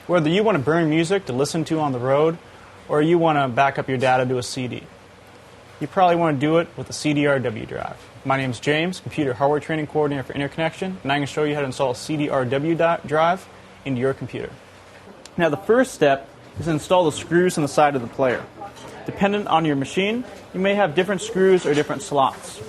Whether you want to burn music to listen to on the road, or you want to back up your data to a CD, you probably want to do it with a CDRW drive. My name is James, Computer Hardware Training Coordinator for Interconnection, and I'm going to show you how to install a CDRW drive into your computer. Now the first step is to install the screws on the side of the player. Dependent on your machine, you may have different screws or different slots.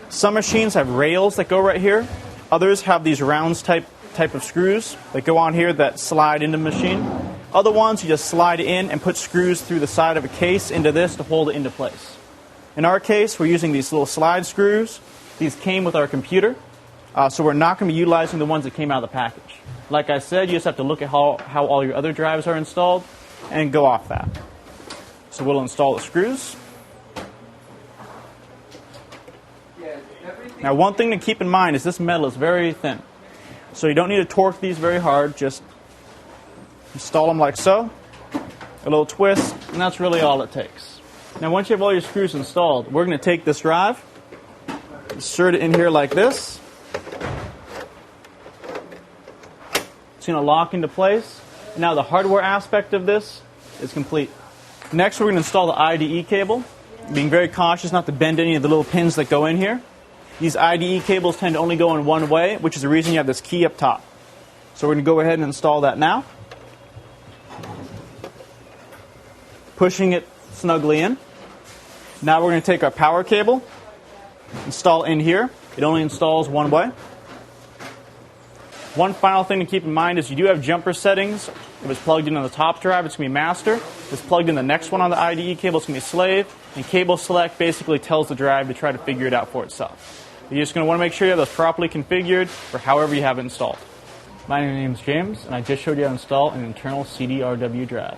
Some machines have rails that go right here. Others have these rounds type of screws that go on here that slide into the machine. Other ones you just slide in and put screws through the side of a case into this to hold it into place. In our case, we're using these little slide screws. These came with our computer, so we're not going to be utilizing the ones that came out of the package. Like I said, you just have to look at how all your other drives are installed and go off that. So we'll install the screws. Now one thing to keep in mind is this metal is very thin. So you don't need to torque these very hard, just install them like so, a little twist, and that's really all it takes. Now once you have all your screws installed, we're going to take this drive, insert it in here like this. It's going to lock into place. Now the hardware aspect of this is complete. Next we're going to install the IDE cable, being very cautious not to bend any of the little pins that go in here. These IDE cables tend to only go in one way, which is the reason you have this key up top. So we're going to go ahead and install that now. Pushing it snugly in. Now we're going to take our power cable, install in here. It only installs one way. One final thing to keep in mind is you do have jumper settings. If it's plugged in on the top drive, it's going to be master. If it's plugged in the next one on the IDE cable, it's going to be slave. And cable select basically tells the drive to try to figure it out for itself. You're just going to want to make sure you have those properly configured for however you have it installed. My name is James, and I just showed you how to install an internal CDRW drive.